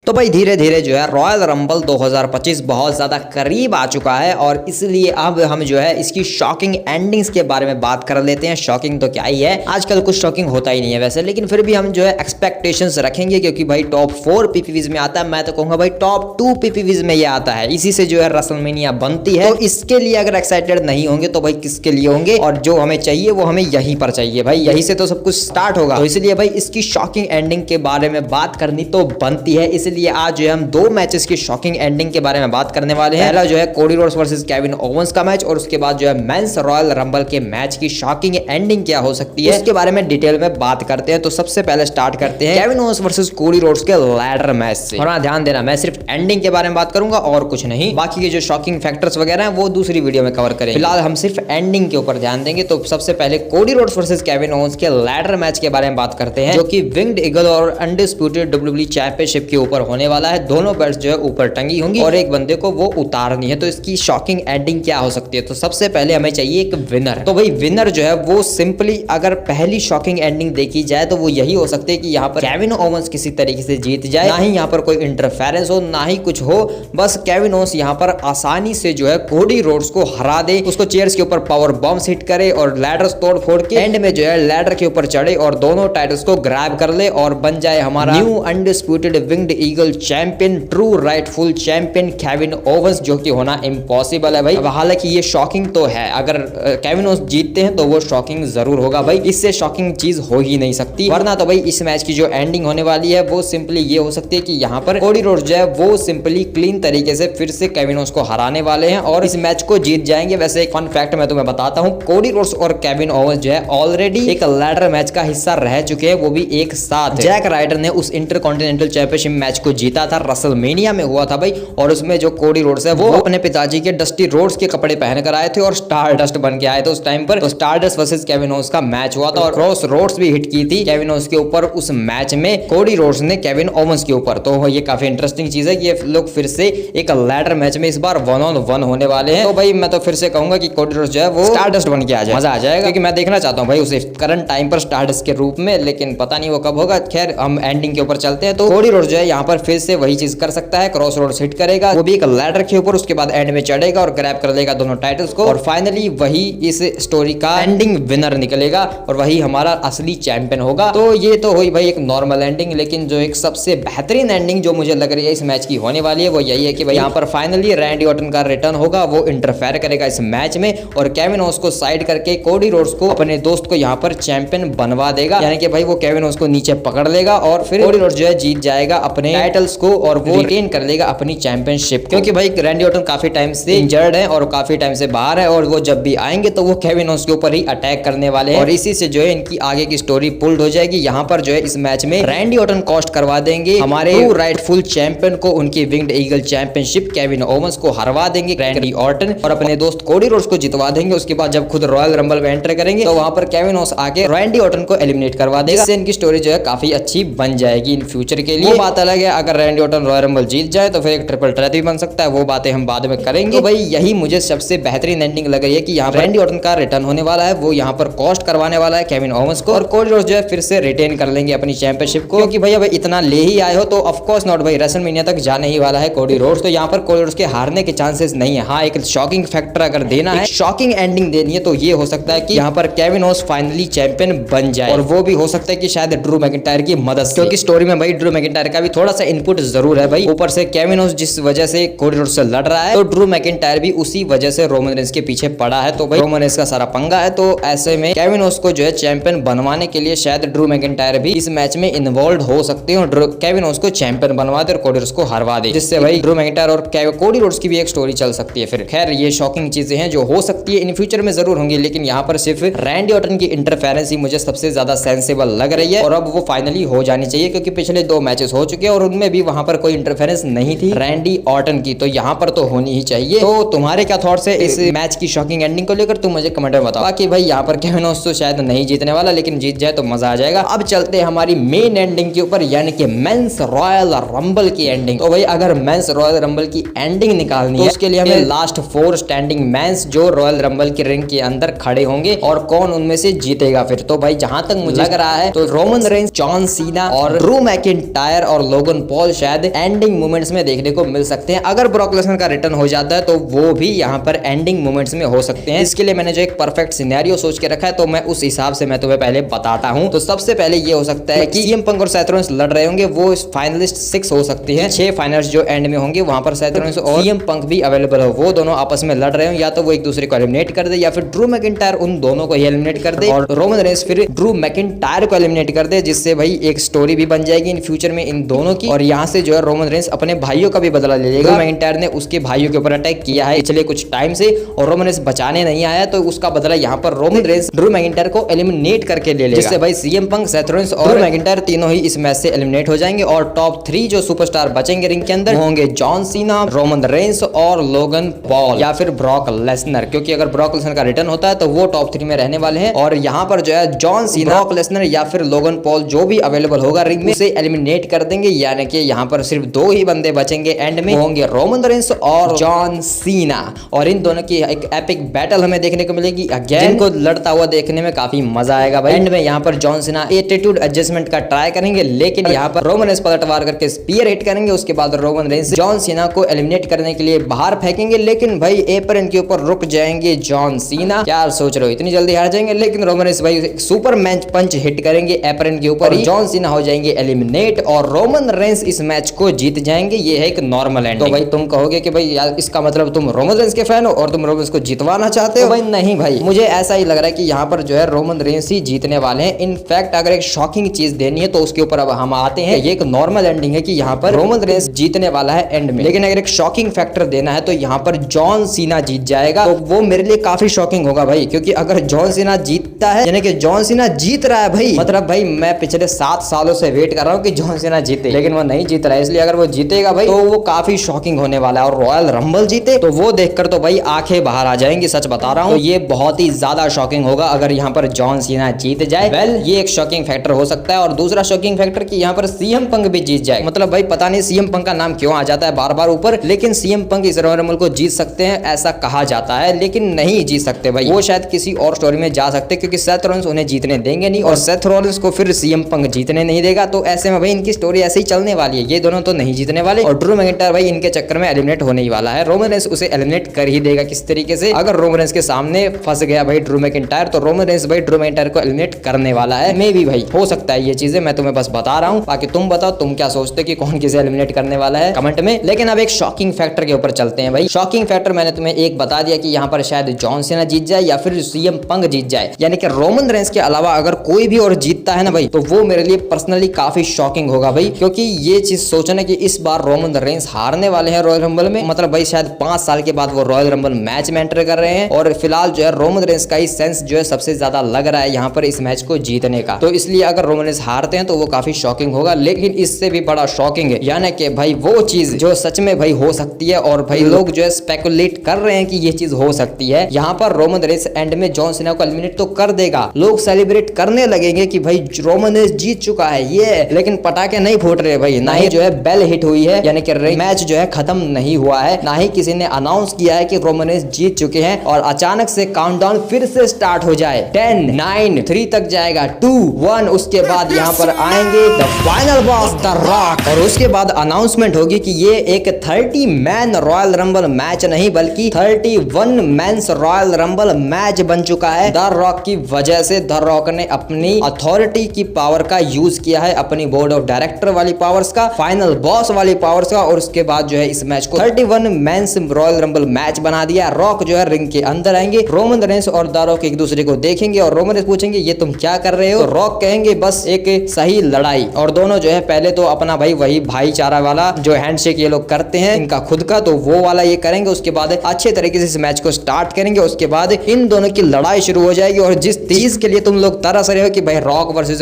तो भाई धीरे धीरे जो है रॉयल रंबल 2025 बहुत ज़्यादा करीब आ चुका है और इसलिए अब हम जो है इसकी शॉकिंग एंडिंग्स के बारे में बात कर लेते हैं। शॉकिंग तो क्या ही है, आजकल कुछ शॉकिंग होता ही नहीं है वैसे, लेकिन फिर भी हम जो है एक्सपेक्टेशंस रखेंगे क्योंकि भाई टॉप 4 पीपीवीज में आता है। मैं तो कहूँगा भाई टॉप 2 पीपीवीज में ये आता है, इसी से जो है रेसलमेनिया बनती है। तो इसके लिए अगर एक्साइटेड नहीं होंगे तो भाई किसके लिए होंगे, और जो हमें चाहिए वो हमें यहीं पर चाहिए भाई, यहीं से तो सब कुछ स्टार्ट होगा। तो इसलिए भाई इसकी शॉकिंग एंडिंग के बारे में बात करनी तो बनती है। इसलिए आज जो है हम 2 मैचेस की शॉकिंग एंडिंग के बारे में बात करने वाले हैं। पहला जो है Cody Rhodes versus Kevin Owens का मैच, और उसके बाद जो है मेंस रॉयल रंबल के मैच की शॉकिंग एंडिंग क्या हो सकती है उसके बारे में डिटेल में बात करते हैं। तो सबसे पहले स्टार्ट करते हैं Kevin Owens versus Cody Rhodes के लैडर मैच से। और ध्यान देना, मैं सिर्फ एंडिंग के बारे में बात करूंगा और कुछ नहीं, बाकी के जो शॉकिंग फैक्टर्स वगैरह हैं वो दूसरी वीडियो में कवर करेंगे। फिलहाल हम सिर्फ एंडिंग के ऊपर ध्यान देंगे। तो सबसे पहले Cody Rhodes versus Kevin Owens के लैडर मैच के बारे में बात करते हैं, जो कि विंग्ड ईगल और अनडिस्प्यूटेड डब्ल्यूडब्ल्यूई चैंपियनशिप के ऊपर होने वाला है। दोनों बेल्ट्स जो है ऊपर टंगी होंगी और एक बंदे को वो उतारनी है। तो इसकी शॉकिंग एंडिंग क्या हो सकती है? तो सबसे पहले हमें चाहिए एक विनर। तो भाई विनर जो है वो सिंपली अगर पहली शॉकिंग एंडिंग देखी जाए तो वो यही हो सकती है कि यहाँ पर केविन ओवेंस किसी तरीके से जीत जाए, ना ही यहाँ पर कोई इंटरफेरेंस हो, ना ही कुछ हो, बस केविन ओवेंस यहाँ पर आसानी से जो है कोडी रोड्स को हरा दे, उसको चेयर्स के ऊपर पावर बॉम्ब्स हिट करे और लैडर्स तोड़ फोड़ के एंड में जो है लैडर के ऊपर चढ़े और दोनों टाइटल्स को ग्रैब कर ले और बन जाए हमारा new undisputed winged eagle champion, true rightful champion Kevin Owens, जो कि होना इम्पॉसिबल है भाई। अब हालांकि ये शॉकिंग तो है, अगर केविन ओवेंस जीतते हैं तो वो शॉकिंग जरूर होगा भाई, इससे शॉकिंग चीज हो ही नहीं सकती। वरना तो भाई इस मैच की जो एंडिंग होने वाली है वो सिंपली ये हो सकती है कि यहाँ पर कोडी रोड्स जो है वो सिंपली क्लीन तरीके से फिर से केविन ओवेंस को हराने वाले हैं और इस मैच को जीत जाएंगे। वैसे एक फन फैक्ट मैं तुम्हें बताता हूँ, कोडी रोड्स और केविन ओवेंस जो है ऑलरेडी एक लैडर मैच का हिस्सा रह चुके हैं, वो भी एक साथ। जैक राइडर ने उस इंटरकॉन्टिनेंटल चैंपियनशिप मैच को जीता था, रेसलमेनिया में हुआ था भाई, और उसमें जो कोडी रोड्स है वो अपने पिताजी के डस्टी रोड्स के कपड़े पहनकर आए थे और स्टार डस्ट बन के आए थे उस टाइम पर। तो star dust versus Kevin Owens का मैच हुआ था और क्रॉस रोड्स भी हिट की थी केविन ओवेंस के ऊपर उस मैच में, कोडी रोड्स ने केविन ओवेंस के ऊपर। तो ये काफी इंटरेस्टिंग चीज है कि ये लोग फिर से एक लैडर मैच में इस बार 1-on-1 होने वाले हैं। तो भाई मैं तो फिर से कहूंगा कि कोडी रोड्स जो है वो स्टार डस्ट बन के आ जाए, मजा आ जाएगा, क्योंकि मैं देखना चाहता हूँ भाई उसे करंट टाइम पर स्टार डस्ट के रूप में, लेकिन पता नहीं वो कब होगा। खैर हम एंडिंग के ऊपर चलते हैं। तो कोडी रोड्स जो है यहाँ पर फिर से वही चीज कर सकता है, क्रॉस रोड्स हिट करेगा, वो भी एक लैडर के ऊपर, उसके बाद एंड में चढ़ेगा और ग्रैब कर लेगा दोनों टाइटल्स को, और फाइनली वही इस स्टोरी का एंडिंग विनर निकलेगा और वही हमारा असली चैंपियन होगा। तो ये तो हुई भाई एक नॉर्मल एंडिंग, लेकिन जो एक सबसे बेहतरीन एंडिंग जो मुझे लग रही है इस मैच की होने वाली है वो यही है कि भाई यहाँ पर फाइनली रैंडी ऑर्टन का रिटर्न होगा, वो इंटरफेयर करेगा इस मैच में और केविन ओवेंस को साइड करके कोडी रोड्स को अपने दोस्त को यहाँ पर चैंपियन बनवा देगा, यानी कि भाई वो केविन ओवेंस को नीचे पकड़ लेगा और फिर कोडी रोड्स जो है जीत जाएगा अपने टाइटल्स को और वो रिटेन कर लेगा अपनी चैंपियनशिप, क्योंकि भाई रैंडी ऑर्टन काफी टाइम से इंजर्ड है और काफी टाइम से बाहर है और वो जब भी आएंगे तो वो केविन ओवेंस के ऊपर ही अटैक करने वाले हैं और इसी से जो है इनकी आगे की स्टोरी पुल्ड हो जाएगी। यहाँ पर जो है इस मैच में रैंडी ऑर्टन कॉस्ट करवा देंगे हमारे राइटफुल चैंपियन को उनकी winged eagle championship, Kevin Owens को हरवा देंगे रैंडी ऑर्टन और अपने दोस्त कोडी रोड्स को जितवा देंगे। उसके बाद जब खुद रॉयल रंबल में एंटर करेंगे तो वहां पर केविन ओवेंस आके रैंडी ऑर्टन को एलिमिनेट करवा देगा, जिससे इनकी स्टोरी जो है काफी अच्छी बन जाएगी इन फ्यूचर के लिए। वो बात अलग है, अगर रैंडी ऑर्टन रॉयल रंबल जीत जाए तो फिर एक ट्रिपल थ्रेट भी बन सकता है, वो बातें हम बाद में करेंगे। तो भाई यही मुझे सबसे बेहतरीन एंडिंग लग रही है कि यहाँ रैंडी ऑर्टन का रिटर्न होने वाला है, वो यहाँ पर कॉस्ट करवाने वाला है केविन ओवेंस को और कोडी रोड्स जो है फिर से रिटेन कर लेंगे अपनी चैंपियनशिप को, क्योंकि भाई अब इतना ले ही आए हो तो ऑफ कोर्स नॉट भाई रेसलमेनिया तक जाने ही वाला है कोडी रोड्स, तो यहाँ पर कोडी रोड्स के हारने के चांसेस नहीं है। हाँ एक शॉकिंग फैक्टर अगर देना है, शॉकिंग एंडिंग देनी है तो ये हो सकता है कि यहाँ पर केविन ओवेंस फाइनली चैंपियन बन जाए और वो भी हो सकता है कि शायद ड्रू मैकिंटायर की मदद से, क्योंकि स्टोरी में भाई ड्रू मैकिंटायर का भी थोड़ा सा इनपुट जरूर है भाई। ऊपर से केविन ओवेंस जिस वजह से कोडी रोड्स से लड़ रहा है तो ड्रू मैकिंटायर भी उसी वजह से रोमन रेंस के पीछे पड़ा है, तो भाई रोमन रेंस का सारा पंगा है। तो ऐसे में केविन ओवेंस को जो है चैंपियन बनवाने के लिए शायद ड्रू मैकिंटायर भी इस मैच में इन्वॉल्व हो सकते हैं और केविन ओवेंस को चैंपियन बनवा दे और कोडी रोड्स को हरवा दे, जिससे भाई ड्रू मैकिंटायर और कोडी रोड्स की भी एक स्टोरी चल सकती है। फिर खैर ये शॉकिंग चीजें हैं जो हो सकती है इन फ्यूचर में जरूर होंगी, लेकिन यहाँ पर सिर्फ रैंडी ऑर्टन की इंटरफेरेंस ही मुझे सबसे ज्यादा सेंसेबल लग रही है और अब वो फाइनली हो जानी चाहिए, क्योंकि पिछले 2 मैचेस हो चुके हैं और उनमें भी वहां पर कोई इंटरफेरेंस नहीं थी रैंडी ऑर्टन की, तो यहाँ पर तो होनी ही चाहिए। तो तुम्हारे क्या थॉट्स है इस मैच की शॉकिंग एंडिंग को लेकर, तुम मुझे कमेंट में बताओ। बाकी भाई यहाँ पर केविन ओवेंस तो शायद नहीं जीतने वाला, लेकिन जीत जाए तो मजा आ जाएगा। अब चलते हैं हमारी मेन एंडिंग के ऊपर, यानी कि मेंस रॉयल रंबल की एंडिंग। तो भाई अगर मेंस रॉयल रंबल की एंडिंग निकालनी है तो उसके लिए हमें लास्ट 4 स्टैंडिंग मेंस जो रॉयल रंबल की रिंग के अंदर खड़े होंगे और कौन उनमें से जीतेगा। फिर तो भाई जहां तक मुझे लग रहा है तो रोमन रेंस, जॉन सीना और ड्रू मैकिंटायर और लोगन लोगन पॉल शायद एंडिंग मोमेंट्स में देखने को मिल सकते हैं। अगर ब्रॉक लेसनर का रिटर्न हो जाता है तो वो भी यहाँ पर एंडिंग मोमेंट्स में हो सकते हैं। इसके लिए मैंने जो एक परफेक्ट सिनेरियो सोच के रखा है, तो मैं उस हिसाब से मैं तुम्हें पहले बताता हूँ। तो सबसे पहले ये हो सकता है कि सीएम पंक और सेथ रॉलिंस लड़ रहे होंगे, वो फाइनलिस्ट 6 हो सकती है। 6 फाइनल्स जो एंड में होंगे वहां पर सेथ रॉलिंस और सीएम पंक भी अवेलेबल हो, वो दोनों आपस में लड़ रहे हो, या तो वो एक दूसरे को एलिमिनेट कर दे या फिर ड्रू मैकिंटायर उन दोनों को ही एलिमिनेट कर दे और रोमन रेंस फिर ड्रू मैकिंटायर को एलिमिनेट कर दे, जिससे भाई एक स्टोरी भी बन जाएगी इन फ्यूचर में इन दोनों की। और यहाँ से जो है रोमन रेंस अपने भाइयों का भी बदला ले लेगा। ड्रू मैकिंटायर ने उसके भाइयों के ऊपर अटैक किया है पिछले कुछ टाइम से और रोमन रेंस बचाने नहीं आया, तो उसका बदला यहाँ पर रोमन रेंस ड्रू मैकिंटायर को एलिमिनेट करके ले लेगा, जिससे भाई सीएम पंक, सेथ रॉलिंस और ड्रू मैकिंटायर तीनों ही इस मैच से एलिमिनेट हो जाएंगे। और टॉप 3 जो सुपरस्टार बचेंगे रिंग के अंदर होंगे जॉन सीना, रोमन रेंस और लोगन पॉल या फिर ब्रॉक लेसनर, क्योंकि अगर ब्रॉक लेसनर का रिटर्न होता है तो वो टॉप 3 में रहने वाले हैं। और यहाँ पर जो है जॉन सीना, ब्रॉक लेसनर या फिर लोगन पॉल जो भी अवेलेबल होगा रिंग में, उसे एलिमिनेट कर देंगे। यानी कि यहाँ पर सिर्फ 2 ही बंदे बचेंगे एंड में, होंगे रोमन रेंस और जॉन सीना। और इन दोनों की एक एपिक बैटल हमें देखने को मिलेगी अगेन, जिनको लड़ता हुआ देखने में काफी मजा आएगा भाई। एंड में यहाँ पर जॉन सीना एटीट्यूड एडजस्टमेंट का ट्राई करेंगे, लेकिन यहाँ पर रोमन रेंस पलटवार करके स्पीयर हिट करेंगे। उसके बाद रोमन रेंस जॉन सीना को एलिमिनेट करने के लिए बाहर फेंकेंगे, लेकिन भाई एप्रन के ऊपर रुक जाएंगे जॉन सीना। क्या सोच रहे हो इतनी जल्दी हार जाएंगे? लेकिन रोमन रेंस भाई सुपर मैच पंच हिट करेंगे एप्रन के ऊपर, जॉन सीना हो जाएंगे एलिमिनेट और रोमन रेंस इस मैच को जीत जाएंगे। ये है एक नॉर्मल एंड। तो भाई तुम कहोगे कि भाई यार इसका मतलब तुम रोमन रेंस के फैन हो और तुम रोमन रेंस को जितवाना चाहते हो? भाई नहीं भाई, मुझे ऐसा ही लग रहा है कि यहाँ पर जो है रोमन रेंस ही जीतने वाले हैं। इनफैक्ट अगर एक शॉकिंग चीज देनी है तो उसके ऊपर अब हम आते हैं। ये एक नॉर्मल एंडिंग है कि यहाँ पर रोमन रेंस जीतने वाला है एंड में, लेकिन अगर एक शॉकिंग फैक्टर देना है तो यहाँ पर जॉन सीना जीत जाएगा। तो वो मेरे लिए काफी शॉकिंग होगा भाई, क्योंकि अगर जॉन सीना जीतता है, यानी कि जॉन सीना जीत रहा है भाई, मतलब भाई मैं पिछले 7 सालों से वेट कर रहा हूँ कि जॉन सीना जीते, लेकिन वो नहीं जीत रहा है। इसलिए अगर वो जीतेगा भाई तो वो काफी शॉकिंग होने वाला है। और रॉयल रंबल जीते तो वो देखकर तो भाई आंखें बाहर आ जाएंगी, सच बता रहा हूँ। तो ये बहुत ही ज्यादा शॉकिंग होगा अगर यहाँ पर जॉन सीना जीत जाए। वेल ये एक शॉकिंग फैक्टर हो सकता है। और दूसरा शॉकिंग फैक्टर कि यहाँ पर सीएम पंक भी जीत जाए, मतलब भाई पता नहीं सीएम पंक का नाम क्यों आ जाता है बार बार ऊपर, लेकिन सीएम पंक इस रॉयल रंबल को जीत सकते हैं ऐसा कहा जाता है, लेकिन नहीं जीत सकते भाई। वो शायद किसी और स्टोरी में जा सकते क्योंकि सेथ रॉलिंस उन्हें जीतने देंगे नहीं और सेथ रॉलिंस को फिर सीएम पंक जीतने नहीं देगा। तो ऐसे में भाई इनकी स्टोरी ऐसे ही चलने वाली है, ये दोनों तो नहीं जीतने वाले। और ड्रू मैकिंटायर भाई इनके चक्कर में एलिमिनेट होने ही वाला है। रोमन रेंस उसे एलिमिनेट कर ही देगा किस तरीके से। अगर रोमन रेंस के सामने फंस गया भाई ड्रू मैकिंटायर तो रोमन रेंस भाई ड्रू मैकिंटायर को एलिमिनेट करने वाला है। मे भी भाई हो सकता है ये चीजें, मैं तुम्हें बस बता रहा हूँ। बाकी तुम बताओ तुम क्या सोचते कि कौन किसे एलिमिनेट करने वाला है कमेंट में। लेकिन अब एक शॉकिंग फैक्टर के ऊपर चलते हैं भाई। शॉकिंग फैक्टर मैंने तुम्हें एक बता दिया कि यहाँ पर शायद जॉन सीना जीत जाए या फिर सीएम पंक जीत जाए, यानी कि रोमन रेंस के अलावा अगर कोई भी और जीतता है ना भाई तो वो मेरे लिए पर्सनली काफी शॉकिंग होगा भाई, क्योंकि ये चीज सोचना कि इस बार रोमन रेंस हारने वाले हैं रॉयल रंबल में, मतलब भाई शायद 5 साल के बाद वो रॉयल रंबल मैच में एंटर कर रहे हैं। और फिलहाल जो है रोमन रेंस का ही सेंस जो है सबसे ज्यादा लग रहा है यहाँ पर इस मैच को जीतने का। तो इसलिए अगर रोमन रेंस हारते हैं तो वो काफी शॉकिंग होगा। लेकिन इससे भी बड़ा शॉकिंग है यानी कि भाई वो चीज जो सच में भाई हो सकती है और भाई लोग जो है स्पेकुलेट कर रहे हैं कि ये चीज हो सकती है। यहाँ पर रोमन रेंस एंड में जॉन सीना को एलिमिनेट तो कर देगा, लोग सेलिब्रेट करने लगेंगे कि भाई रोमन रेंस जीत चुका है ये, लेकिन पटाखे नहीं फूट रहे भाई, ना ही जो है बेल हिट हुई है, यानी कि मैच जो है खत्म नहीं हुआ है, ना ही किसी ने अनाउंस किया है कि रोमन रेंस जीत चुके हैं। और अचानक से काउंटडाउन फिर से स्टार्ट हो जाए, 10 9 3 तक जाएगा, 2 1, उसके बाद यहाँ पर आएंगे the final boss the rock. और उसके बाद अनाउंसमेंट होगी कि ये एक 30 मैन रॉयल रंबल मैच नहीं बल्कि 31 मेंस रॉयल रंबल मैच बन चुका है द रॉक की वजह से। द रॉक ने अपनी अथॉरिटी की पावर का यूज किया है, अपनी बोर्ड ऑफ डायरेक्टर वाली पावर्स का, फाइनल बॉस वाली पावर्स का, और उसके बाद जो है इस मैच को 31 मेंस रॉयल रंबल मैच बना दिया। रॉक जो है रिंग के अंदर आएंगे, रोमन रेंस और द रॉक एक दूसरे को देखेंगे और रोमन रेंस पूछेंगे ये तुम क्या कर रहे हो, तो रॉक कहेंगे बस एक सही लड़ाई। और दोनों जो है पहले तो अपना भाई वही भाईचारा वाला जो हैंडशेक ये लोग करते हैं इनका खुद का, तो वो वाला ये करेंगे। उसके बाद अच्छे तरीके से इस मैच को स्टार्ट करेंगे। उसके बाद इन दोनों की लड़ाई शुरू हो जाएगी और जिस चीज के लिए तुम लोग तरस रहे हो कि भाई रॉक वर्सेस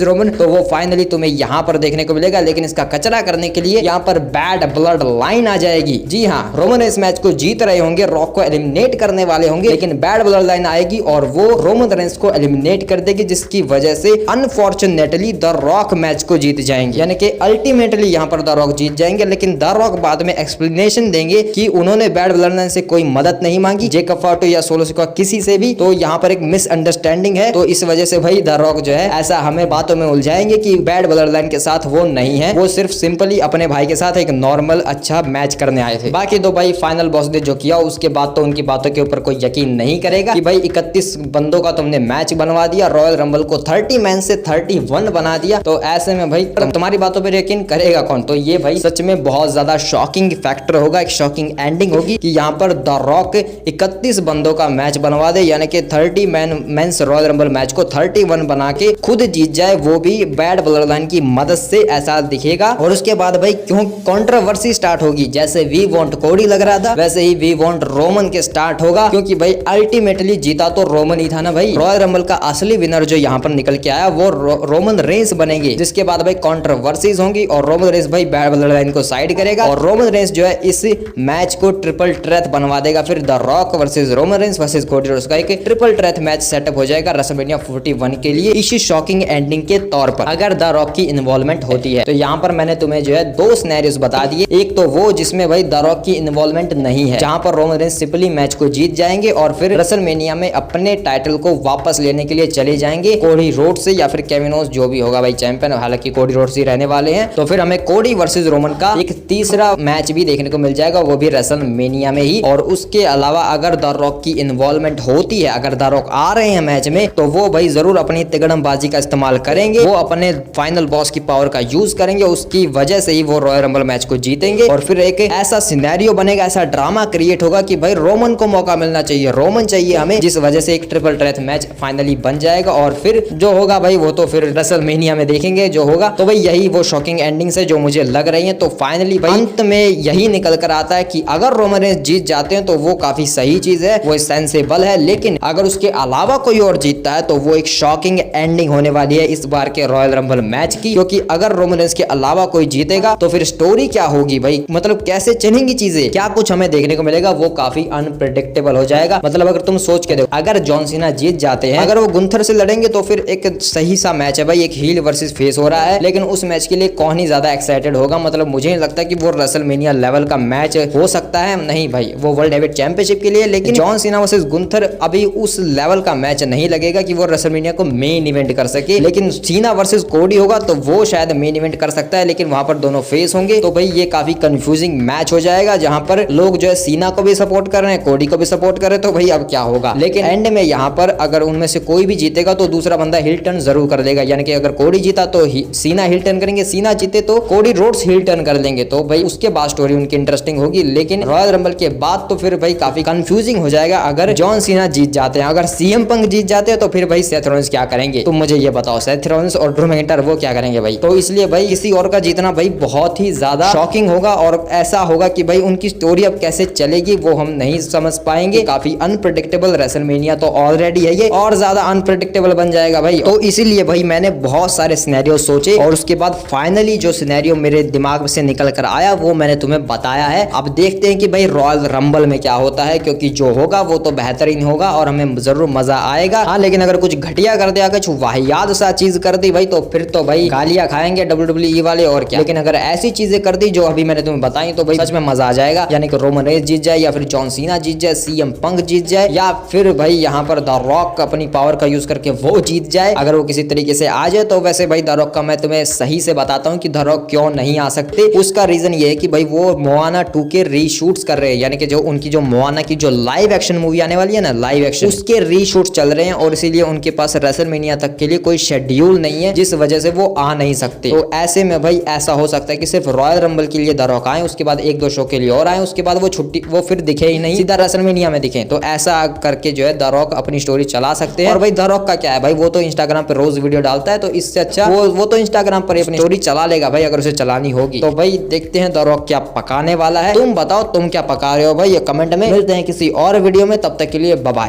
रोमन, तो वो फाइनली तुम्हें यहाँ पर देखने को मिलेगा। लेकिन इसका कचरा करने के लिए यहाँ पर बैड ब्लड लाइन आ जाएगी। जी हाँ, रोमन इस मैच को जीत रहे होंगे, रॉक को एलिमिनेट करने वाले होंगे, लेकिन बैड ब्लड लाइन आएगी और वो रोमन रेंस को एलिमिनेट कर देगी, जिसकी वजह से अनफॉर्चुनेटली द रॉक मैच को जीत जाएंगे, यानी कि अल्टीमेटली यहाँ पर द रॉक जीत जाएंगे। लेकिन द रॉक बाद में एक्सप्लेनेशन देंगे कि उन्होंने बैड ब्लड लाइन से कोई मदद नहीं मांगी, जेकब फॉर्टो या सोलो सिकोआ किसी से भी, तो यहाँ पर एक मिसअंडरस्टैंडिंग है। तो इस वजह से भाई द रॉक जो है ऐसा हमें बातों में उलझाएंगे कि बैड ब्लड लाइन के साथ वो नहीं है, वो सिर्फ सिंपली अपने भाई के साथ एक नॉर्मल अच्छा मैच करने आए थे। बाकी तो भाई फाइनल बॉस ने जो किया उसके बाद तो उनकी बातों के ऊपर कोई यकीन नहीं करेगा कि भाई 31 बंदों का तुमने मैच बनवा दिया, रॉयल रंबल को 30 मैन से 31 बना दिया, तो ऐसे में भाई तुम्हारी बातों पर यकीन करेगा कौन। तो ये भाई सच में बहुत ज्यादा शॉकिंग फैक्टर होगा, एक शॉकिंग एंडिंग होगी कि यहाँ पर द रॉक 31 बंदों का मैच बनवा दे, यानी कि 30 मेंस रॉयल रंबल मैच को 31 बना के खुद जीत जाए, वो भी बैड ब्लड लाइन की मदद से, ऐसा दिखेगा। और उसके बाद भाई क्यों कंट्रोवर्सी स्टार्ट होगी, जैसे वी वांट कोडी लग रहा था वैसे ही वी वांट रोमन के स्टार्ट होगा, क्योंकि भाई अल्टीमेटली जीता तो रोमन ही था ना भाई। रॉयल रंबल का असली विनर जो यहाँ पर निकल के आया वो रोमन रेंस बनेंगे, जिसके बाद भाई कंट्रोवर्सीज होंगी और रोमन रेंस भाई बैड ब्लड लाइन को साइड करेगा और रोमन रेंस जो है इस मैच को ट्रिपल ट्रेथ बनवा देगा। फिर the rock versus Roman Reigns versus Cody Rhodes का एक ट्रिपल ट्रेथ मैच सेटअप हो जाएगा रेसलमेनिया 41 के लिए, इसी शॉकिंग एंडिंग के तौर पर अगर द रॉक की इन्वॉल्वमेंट होती है। तो यहाँ पर मैंने तुम्हें जो है 2 सिनेरियोस बता दिए, एक तो वो जिसमें भाई द रॉक की इन्वॉल्वमेंट नहीं है, जहां पर रोमन रेंस सिंपली मैच को जीत जाएंगे और फिर रेसलमेनिया में अपने टाइटल को वापस लेने के लिए चले जाएंगे कोडी रोड से या फिर केविन ओवेंस जो भी होगा भाई चैंपियन, हालांकि कोडी रोड से रहने वाले हैं। तो फिर हमें कोडी वर्सेस रोमन का एक तीसरा मैच भी देखने को मिल जाएगा, वो भी रेसलमेनिया में ही। और उसके अलावा अगर द रॉक की इन्वॉल्वमेंट होती है, अगर द रॉक आ रहे हैं मैच में, तो वो भाई जरूर अपनी तिगड़मबाजी का इस्तेमाल करेंगे, वो अपने फाइनल बॉस की पावर का यूज करेंगे, उसकी वजह से ही वो रॉयल रंबल मैच को जीतेंगे। और फिर एक ऐसा सिनेरियो बनेगा, ऐसा ड्रामा क्रिएट होगा कि भाई रोमन को मौका मिलना चाहिए, रोमन चाहिए हमें, जिस वजह से एक ट्रिपल ट्रेथ मैच फाइनली बन जाएगा। और फिर जो होगा भाई वो तो फिर रेसलमेनिया में देखेंगे जो होगा। तो भाई यही वो शॉकिंग एंडिंग्स है जो मुझे लग रही है। तो फाइनली भाई अंत में यही निकल कर आता है कि अगर रोमन रेंस जीत जाते हैं तो वो काफी सही चीज है, वो सेंसेबल है, लेकिन अगर उसके अलावा कोई और जीतता है तो वो एक शॉकिंग एंडिंग होने वाली है इस बार के रॉयल रंबल मैच की। क्योंकि अगर रोमन रेंस के अलावा कोई जीतेगा तो फिर स्टोरी क्या होगी भाई, मतलब कैसे चलेंगी चीजें, क्या कुछ हमें देखने को मिलेगा, वो काफी अनप्रेडिक्टेबल हो जाएगा। मतलब अगर तुम सोच के देखो, अगर जॉन सीना जीत जाते हैं, अगर वो गुंथर से लड़ेंगे तो फिर एक सही सा मैच है भाई, एक हील वर्सेस फेस हो रहा है, लेकिन उस मैच के लिए कौन ही ज्यादा एक्साइटेड होगा। मतलब मुझे नहीं लगता कि वो रेसलमेनिया लेवल का मैच हो सकता है, नहीं भाई, वो वर्ल्ड हेवीवेट चैंपियनशिप के लिए। लेकिन जॉन सीना वर्सेस गुंथर अभी उस लेवल का मैच नहीं लगेगा कि वो रेसलमेनिया को मेन इवेंट कर सके। लेकिन सीना वर्सेस कोडी होगा तो वो शायद मेन इवेंट कर सकता है, लेकिन वहां पर दोनों फेस होंगे। तो भाई ये काफी कंफ्यूजिंग मैच हो जाएगा, जहां पर लोग जो है सीना को भी सपोर्ट कर रहे हैं, कोडी को भी सपोर्ट कर रहे हैं। तो भाई अब क्या होगा, लेकिन एंड में यहाँ पर अगर उनमें से कोई भी जीतेगा तो दूसरा बंदा हिल टर्न जरूर कर देगा, यानी कि अगर कोडी जीता तो सीना हिल टर्न करेंगे, सीना जीते तो कोडी रोड्स हिल टर्न कर देंगे। तो भाई उसके बाद स्टोरी उनकी इंटरेस्टिंग होगी। लेकिन रॉयल रंबल के बाद तो फिर भाई काफी कंफ्यूजिंग हो जाएगा अगर जॉन सीना जीत जाते हैं, अगर सीएम पंक जीत जाते हैं तो फिर भाई सेथ रॉलिंस क्या करेंगे, तुम मुझे ये बताओ। सेथ रॉलिंस और ड्रू मैकिंटायर वो क्या करेंगे भाई। तो इसलिए भाई किसी और का जीतना भाई बहुत ही ज्यादा शॉकिंग होगा और ऐसा होगा कि भाई उनकी स्टोरी अब कैसे चलेगी वो हम नहीं समझ पाएंगे। काफी अनप्रेडिक्टेबल रेसलमेनिया तो ऑलरेडी है, ये और ज्यादा अनप्रेडिक्टेबल बन जाएगा भाई। तो इसीलिए भाई मैंने बहुत सारे सिनेरियो सोचे और उसके बाद फाइनली जो सिनेरियो मेरे दिमाग से निकल कर आया वो मैंने तुम्हें बताया है। अब देखते हैं कि भाई रॉयल रंबल में क्या होता है, क्योंकि जो होगा वो तो बेहतरीन होगा और हमें जरूर मजा आएगा। हाँ, लेकिन अगर कुछ घटिया कर दिया, कुछ वाहियात सा चीज कर दी भाई, तो फिर तो भाई गालियां खाएंगे WWE वाले और क्या। लेकिन अगर ऐसी चीजें कर दी जो अभी मैंने तुम्हें बताई तो भाई सच में मजा आ जाएगा, यानी कि रोमन रेंस जीत जाए या फिर जॉन सीना जीत जाए, सीएम पंक जीत जाए, या फिर भाई यहाँ पर द रॉक अपनी पावर का यूज करके वो जीत जाए। अगर वो किसी तरीके से आ जाए तो वैसे भाई द रॉक का मैं तुम्हें सही से बताता हूँ कि द रॉक क्यों नहीं आ सकते। उसका रीजन ये है कि भाई वो मोआना 2 के रीशूट्स कर रहे हैं, यानी कि जो उनकी जो मोआना की जो लाइव एक्शन मूवी आने वाली है ना, लाइव एक्शन, उसके रीशूट्स चल रहे हैं और इसीलिए उनके पास रेसलमेनिया तक के लिए कोई शेड्यूल नहीं है, जिस वजह से वो आ नहीं सकते। तो ऐसे में भाई ऐसा हो सकता है कि सिर्फ रॉयल रंबल के लिए द रॉक आए, उसके बाद 1-2 शो के लिए और आए, उसके बाद वो छुट्टी वो फिर दिखे ही नहीं, सीधा रेसलमेनिया में दिखे। तो ऐसा करके जो है द रॉक अपनी स्टोरी चला सकते हैं। और भाई द रॉक का क्या है भाई, वो तो इंस्टाग्राम पे रोज वीडियो डालता है, तो इससे अच्छा वो तो इंस्टाग्राम पर अपनी स्टोरी चला लेगा भाई, अगर उसे चलानी होगी। तो भाई देखते हैं द रॉक क्या पकाने वाला है। तुम बताओ तुम क्या पका रहे हो भाई, ये कमेंट में। मिलते हैं किसी और वीडियो में, तब तक के लिए बाय बाय।